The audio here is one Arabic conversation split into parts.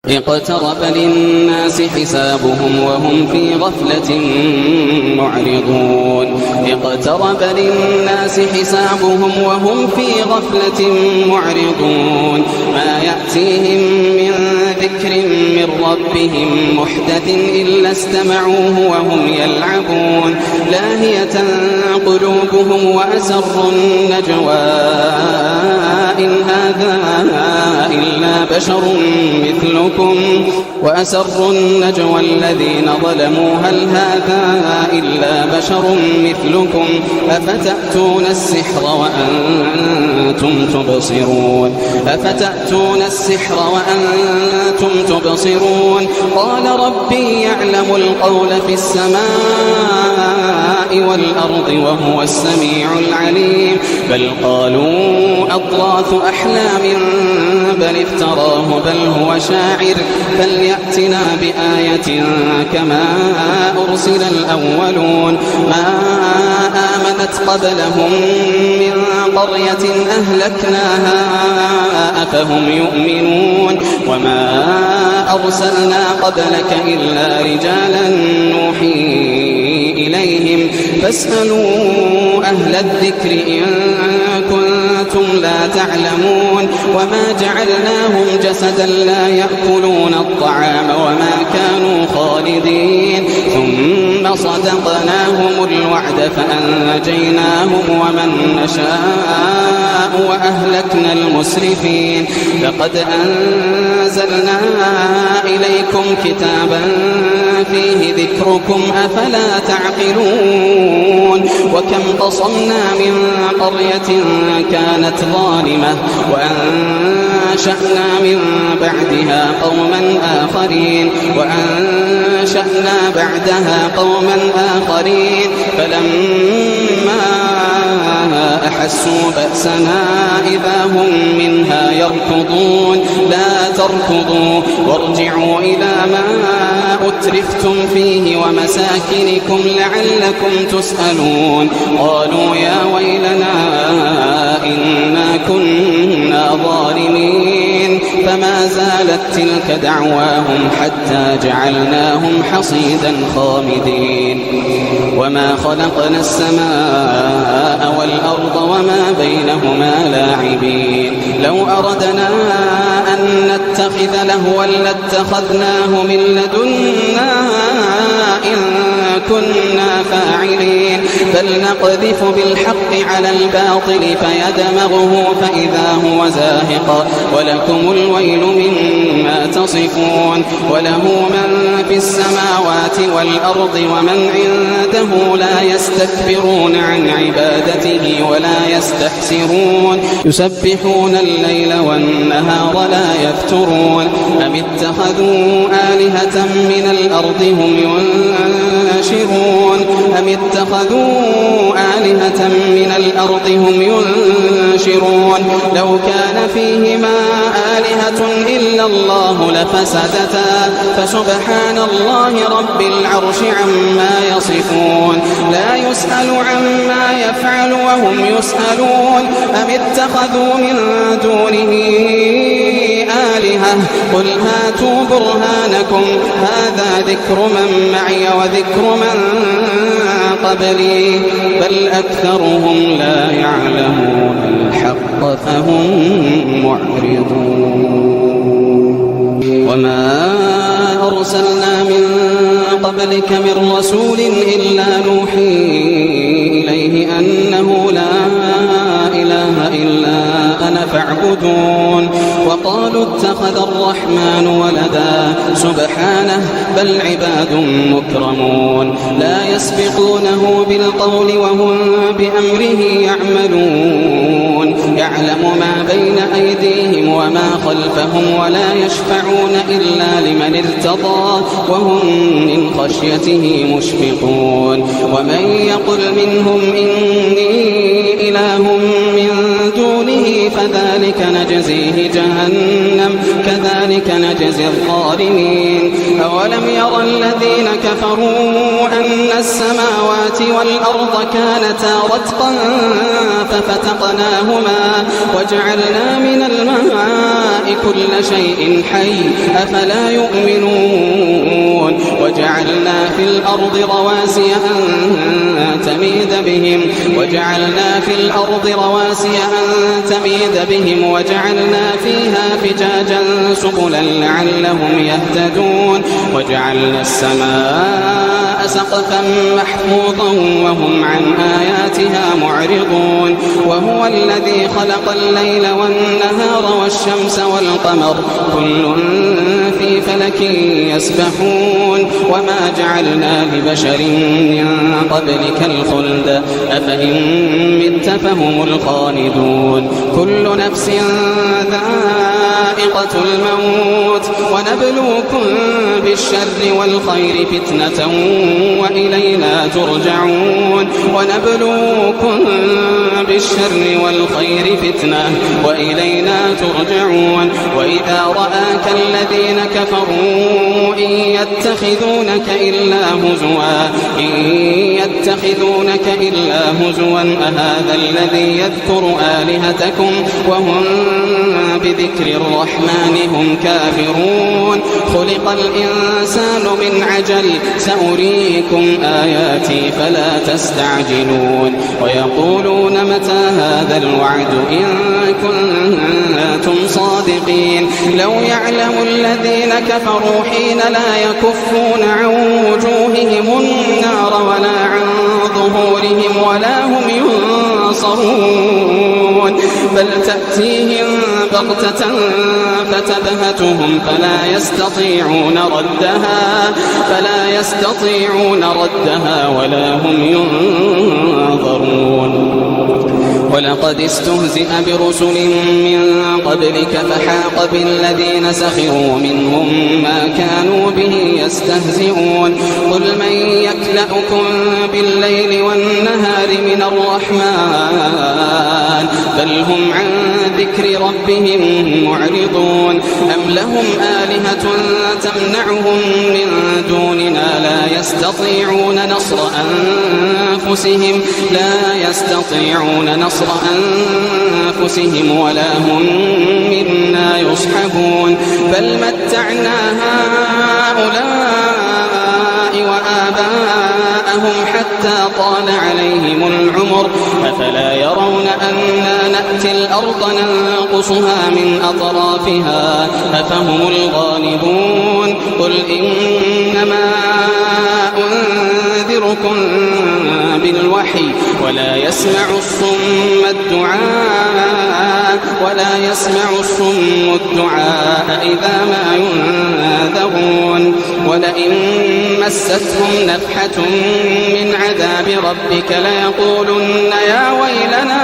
اقترب للناس حسابهم وهم في غفلة معرضون اقترب للناس حسابهم وهم في غفلة معرضون ما يأتيهم من ذكر من ربهم محدث إلا استمعوه وهم يلعبون لاهية قلوبهم وأسروا النجوى إن هذا إلا بشر مثلكم وأسروا النجوى الذين ظلموا هل هذا إلا بشر مثلكم أفتأتون السحر وأنتم تبصرون أفتأتون السحر وأنتم تبصرون قال ربي يعلم القول في السماء والأرض وهو السميع العليم بل قالوا أضغاث أحلام بل افتراه بل هو شاعر فليأتنا بآية كما أرسل الأولون ما آمنت قبلهم من قرية أهلكناها أفهم يؤمنون وما أرسلنا قبلك إلا رجالا نوحي إليهم فاسألوا أهل الذكر إن كنتم لا تعلمون وما جعلناهم جسدا لا يأكلون الطعام وما كانوا خالدين ثم صدقناهم الوعد فأنجيناهم ومن نشاء وأهلكنا المسرفين لقد أنزلنا إليكم كتابا فيه ذكركم أفلا تعقلون وكم قصمنا من قرية كانت ظالمة وأنشأنا من بعدها قوما آخرين فلما أحسوا بأسنا إذا هم منها يركضون لا تركضوا وارجعوا إلى ما أترفتم فيه ومساكنكم لعلكم تسألون قالوا يا ويلنا إنا كنا ظالمين فما زالت تلك دعواهم حتى جعلناهم حصيدا خامدين وما خلقنا السماء والأرض وما بينهما لاعبين لو أردنا أن نتخذ لهوا لاتخذناه من لدنا إن كنا فاعلين بل نقذف بالحق على الباطل فيدمغه فإذا هو زاهق ولكم الويل مما تصفون وله من في السماوات والأرض ومن عنده لا يستكبرون عن عبادته ولا يستحسرون يسبحون الليل والنهار لا يفترون أم اتخذوا آلهة من الأرض هم ينشرون لو كان فيهما آلهة إلا الله لفسدتا فسبحان الله رب العرش عما يصفون لا يسأل عما يفعل وهم يسألون أم اتخذوا من دونه آلهة قل هاتوا برهانكم هذا ذكر من معي وذكر من قبلي بل أكثرهم لا يعلمون الحق فهم معرضون وما أرسلنا من قبلك من رسول إلا نوحي إليه أنه لا إله إلا أنا فاعبدون وقالوا اتخذ الرحمن ولدا سبحانه بل عباد مكرمون لا يسبقونه بالقول وهم بأمره يعملون يعلم ما بين أيديهم وما خلفهم ولا يشفعون إلا لمن ارتضى وهم من خشيته مشفقون ومن يقل منهم إني إله من دونه فذلك نجزيه جهنم كذلك نجزي الظالمين. أولم ير الذين كفروا أن السماوات والأرض كانتا رتقا ففتقناهما وجعلنا من الماء كل شيء حي أفلا يؤمنون. وجعلنا في الأرض رواسي أن تميد بهم وجعلنا فيها فجاجا سبلا لعلهم يهتدون. وجعلنا السماء سقفا محفوظا وهم عن آياتها معرضون. وهو الذي خلق الليل والنهار والشمس والقمر كل في فلك يسبحون. وما جعلنا لبشر من قبلك الخلد أفإن مت فهم الخالدون. كل نفس ذائقة الموت ونبلوكم بالشر والخير فتنة وإلينا ترجعون. وإذا رآك الذين كفروا إن يتخذونك إلا هزوا أهذا الذي يذكر آلهتكم وهم بذكر الرحمن هم كافرون. خلق الإنسان من عجل سأريكم آياتي فلا تستعجلون. ويقولون متى هذا الوعد إن كنتم صادقين. لو يعلم الذين كفروا حين لا يكفون عن وجوههم النار ولا عن ظهورهم ولا هم ينصرون بل تأتيهم بغتة فتبهتهم فلا يستطيعون ردها ولا هم ينظرون. ولقد استهزئ برسل من قبلك فحاق بالذين سخروا منهم ما كانوا به يستهزئون. قل من يكلأكم بالليل والنهار من الرحمن بل هم عن ذكر ربهم معرضون. أم لهم آلهة تمنعهم من دوننا لا يستطيعون نصر أنفسهم ولا هم منا يصحبون. بل متعنا هؤلاء وآباءهم حتى طال عليهم العمر أفلا يرون أنا نأتي الأرض ننقصها من أطرافها أفهم الغالبون. قل إنما أنذركم بالوحي ولا يسمع الصم الدعاء إذا ما ينذرون. ولئن مستهم نفحة من عذاب ربك ليقولن يا ويلنا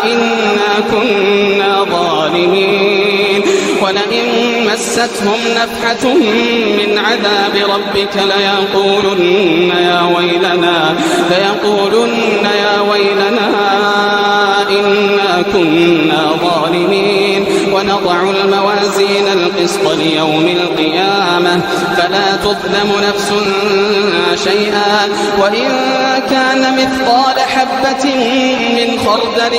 إنا كنا ظالمين. ولئن مستهم نفحة من عذاب ربك ليقولن يا ويلنا إنا كنا ظالمين. ونضع الموازين القسط ليوم القيامة فلا تظلم نفس شيئا وإن كان مثقال حبة من خردل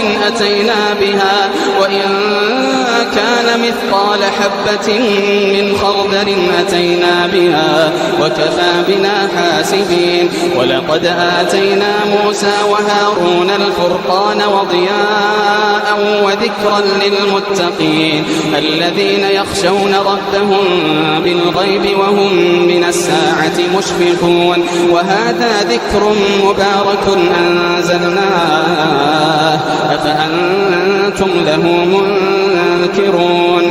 أتينا بها وكفى بنا حاسبين. ولقد آتينا موسى وهارون الفرقان وضياء وذكرا للمتقين الذين يخشون ربهم بالغيب وهم من الساعة مشفقون. وهذا ذكر مبارك أنزلناه أفأنتم له منكرون.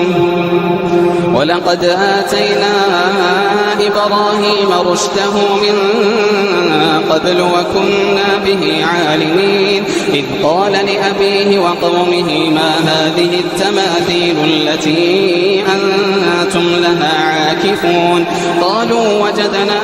ولقد آتينا إبراهيم رشده من قبل وكنا به عالمين. إذ قال لأبيه وقومه ما هذه التماثيل التي أنتم لها عاكفون. قالوا وجدنا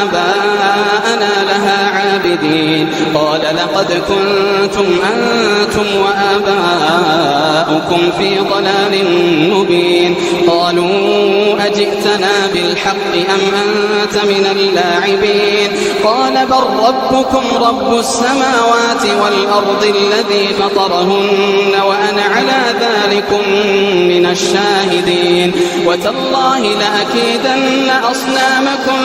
آباءنا لها عابدين عابدين قال لقد كنتم أنتم وآباؤكم في ضلال مبين قالوا أجئتنا بالحق أم أنت من اللاعبين قال بل ربكم رب السماوات والأرض الذي فطرهن وأنا على ذلكم من الشاهدين وتالله لأكيدن أصنامكم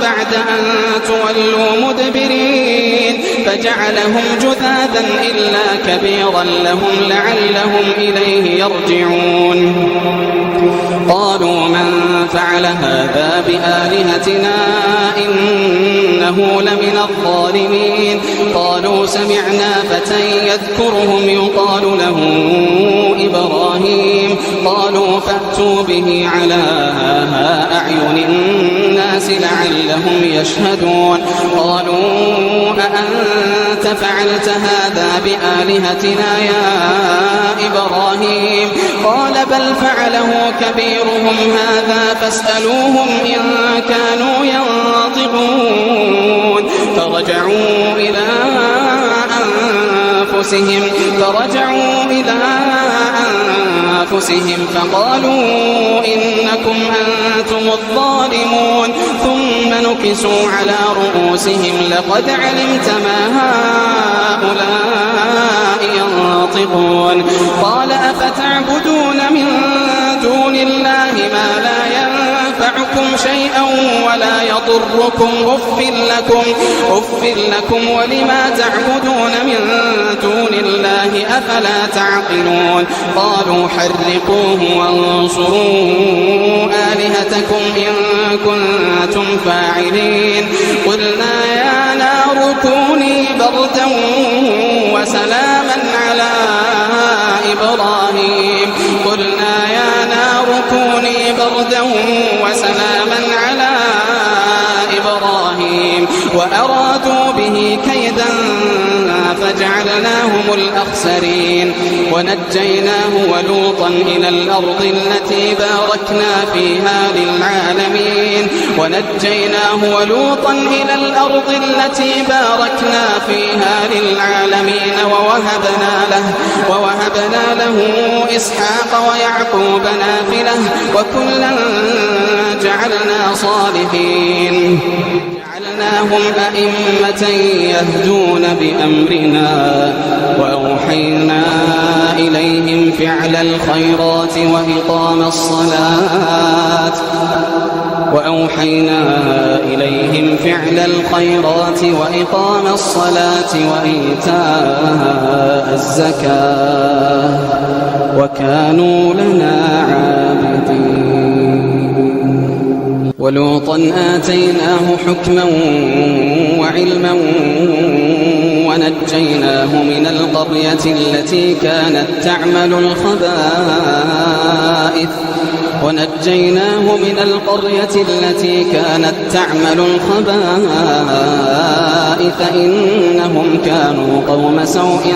بعد أن تولوا مدبرين فجعلهم جذاذا إلا كبيرا لهم لعلهم إليه يرجعون قالوا من فعل هذا بآلهتنا إنه لمن الظالمين قالوا سمعنا فتى يذكرهم يقال له إبراهيم قالوا فأتوا به على أعين الناس لعلهم يشهدون قالوا أأنت فعلت هذا بآلهتنا يا إبراهيم قال بل فعله كبيرهم هذا فاسألوهم إن كانوا ينطقون فرجعوا إلى أنفسهم فقالوا إنكم أنتم الظالمون ثم نكسوا على رؤوسهم لقد علمت ما هؤلاء ينطقون قال أفتعبدون من دون الله ما لا ينفعكم شيئا ولا يضركم أف لكم ولما تعبدون من دون الله أفلا تعقلون قالوا حرقوه وانصروا آلهتكم إن كنتم فاعلين قلنا يا نار كوني بردا وسلاما على إبراهيم وأرادوا به كيدا فجعلناهم الأخسرين ونجيناه ولوطا إلى الأرض التي باركنا فيها للعالمين ووهبنا له إسحاق ويعقوب نافلة وكلا جعلنا صالحين جعلناهم أئمة يهدون بأمرنا وأوحينا إليهم فعل الخيرات وإقام الصلاة وإيتاء الزكاة وكانوا لنا عابدين ولوطا آتيناه حكما وعلما ونجيناه من القرية التي كانت تعمل الخبائث إنهم كانوا قوم سوء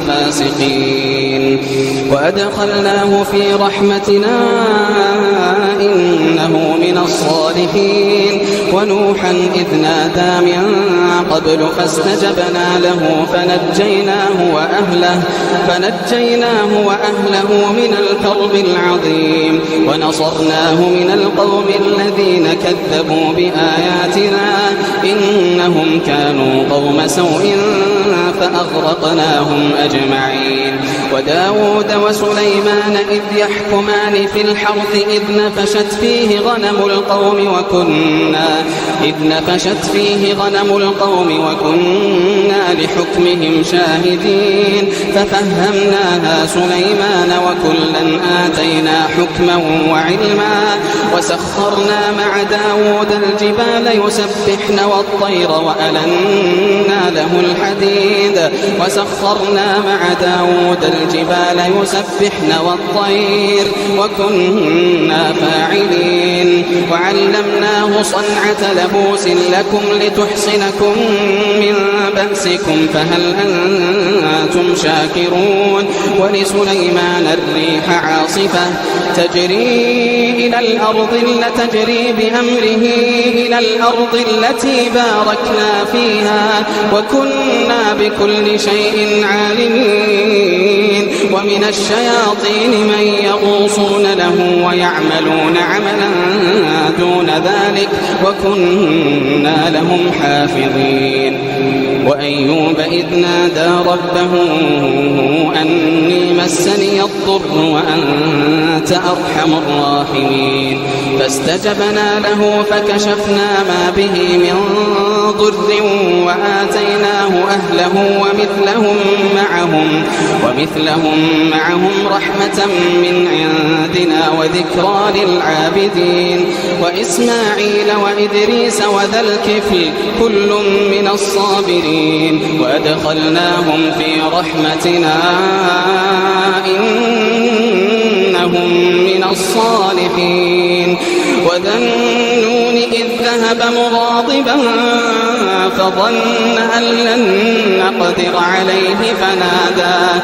فاسقين وأدخلناه في رحمتنا إنه من الصالحين ونوحا إذ نادى من قبل فاستجبنا له فنجيناه وأهله من الكرب العظيم ونصرناه من القوم الذين كذبوا بآياتنا إنهم كانوا قوم سوء فأغرقناهم أجمعين وداود وسليمان إذ يحكمان في الحرث إذ نفشت فيه غنم القوم وكنا لحكمهم شاهدين ففهمناها سليمان وكلا آتينا حكما وعلما وسخرنا مع داود الجبال يسبحن والطير وألنا له الحديد وكنا فاعلين وعلمناه صنعة لبوس لكم لتحصنكم من بأسكم فهل أنتم شاكرون ولسليمان الريح عاصفة تجري بأمره إلى الأرض التي باركنا فيها وكنا بكل شيء عالمين ومن الشياطين من يغوصون له ويعملون عملا دون ذلك وكنا لهم حافظين وأيوب إذ نادى ربه أني مسني الضر وأنت أرحم الراحمين فاستجبنا له فكشفنا ما به من ضر وآتيناه أهله ومثلهم معهم رحمة من عندنا وذكرى للعابدين وإسماعيل وإدريس وذا الكفل كل من الصابرين وأدخلناهم في رحمتنا إنهم من الصالحين وذا النون إذ ذهب مغاضبا فظن أن لن نقدر عليه فنادى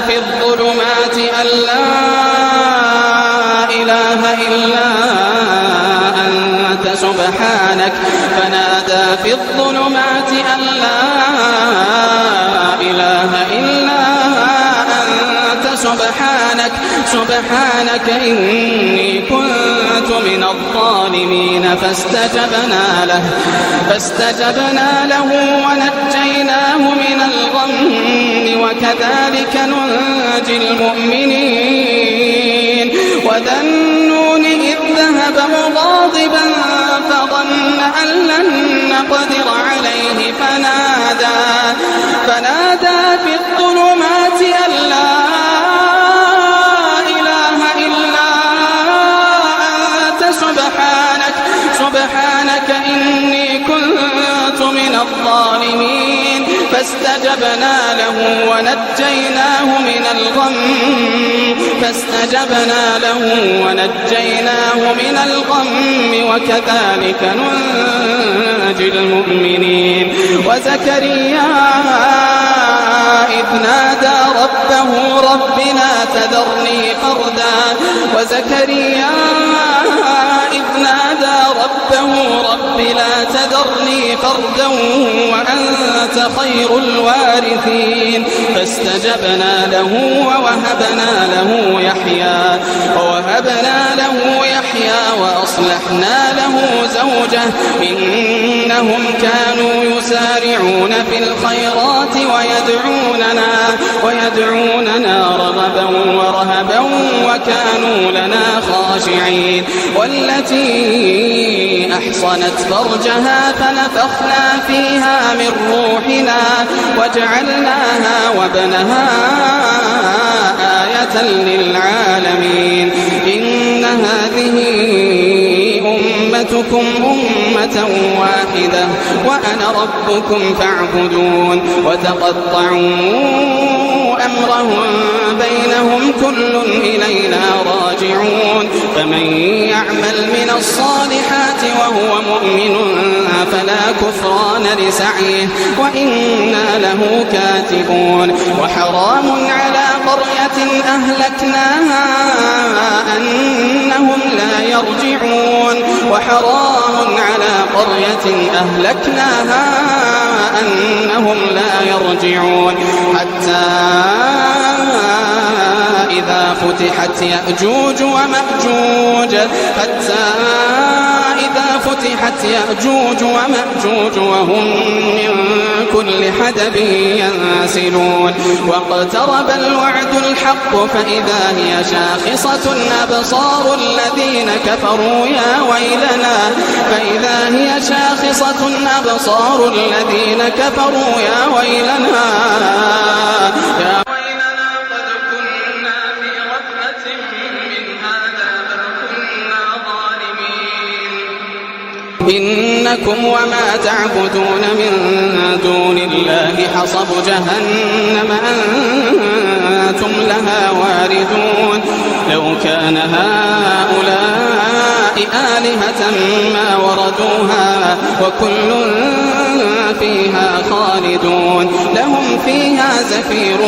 في الظلمات أن لا إله إلا أنت سبحانك إني كنت من الظالمين فاستجبنا له ونجيناه من الغم وكذلك ننجي المؤمنين وذا النون إذ ذهب مغاضبا فظن أن لن نقدر عليه فنادى في الظلمات أن لا سبحانك إني كنت من الظالمين فاستجبنا له ونجيناه من الغم وكذلك ننجي المؤمنين وزكريا إذ نادى ربه رب لا تذرني فردا وأنت خير الوارثين فاستجبنا له ووهبنا له يحيى وأصلحنا له زوجه إنهم كانوا يسارعون في الخيرات ويدعوننا رغبا ورهبا وكانوا لنا خاشعين والتي أحصنت فرجها فنفخنا فيها من روحنا وجعلناها وابنها آية للعالمين إن هذه أمتكم أمة واحدة وأنا ربكم فاعبدون وتقطعوا أمرهم بينهم كل إلينا راجعون فمن يعمل من الصالحات وهو مؤمن فلا كفران لسعيه وإنا له كاتبون وحرام على قرية أهلكناها أنهم لا يرجعون حتى إذا فتحت يأجوج ومأجوج وهم من كل حدب ينسلون واقترب الوعد الحق فإذا هي شاخصة أبصار الذين كفروا يا ويلنا قد كنا في غفلة من هذا بل كنا ظالمين إنكم وما تعبدون من دون الله حصب جهنم أنتم لها واردون لو كان هؤلاء آلهة ما وردوها وكل فيها خالدون لهم فيها زفير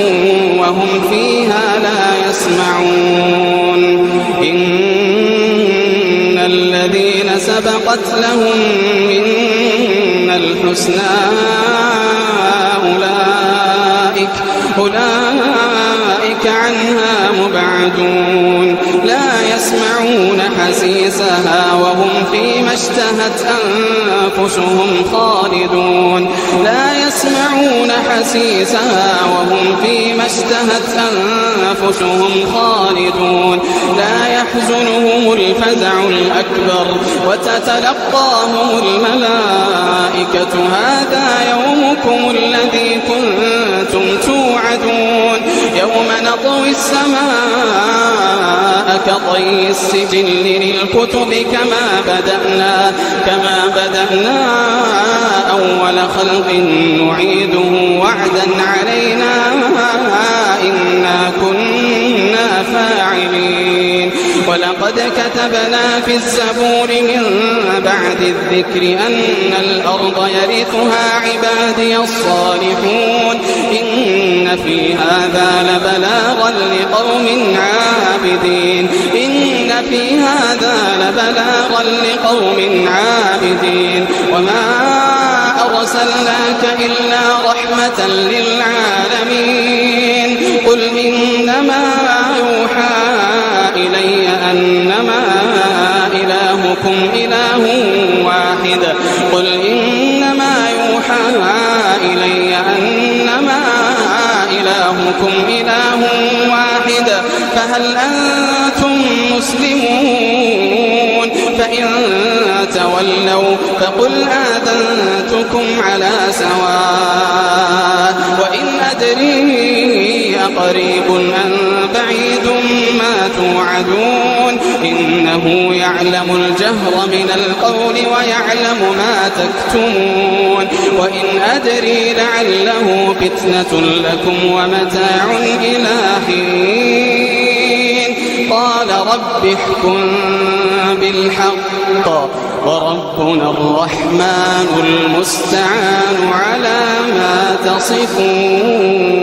وهم فيها لا يسمعون إن الذين سبقت لهم منا الحسنى أولئك عنها مبعدون لا يسمعون حسيسها وهم فيما اشتهت أنفسهم خالدون لا يسمعون حسيسها وهم فيما اشتهت أنفسهم خالدون لا يحزنهم الفزع الأكبر وتتلقاهم الملائكة هذا يومكم الذي كنتم توعدون يوم نطوي السماء كطي السجل للكتب كما بدأنا أول خلق نعيده وعدا علينا إنا كنا فاعلين ولقد كتبنا في الزبور من بعد الذكر أن الأرض يرثها عبادي الصالحون إن في هذا لبلاغا لقوم عابدين وما أرسلناك إلا رحمة للعالمين قل إنما يوحى إلي أنما إلهكم إله واحد فهل أنتم مسلمون فإن تولوا فقل آذنتكم على سواء وإن أدري أقريب أم بعيد ما توعدون إنه يعلم الجهر من القول ويعلم ما تكتمون وإن أدري لعله فتنة لكم ومتاع إلى حين قال رب احكم بالحق وربنا الرحمن المستعان على ما تصفون.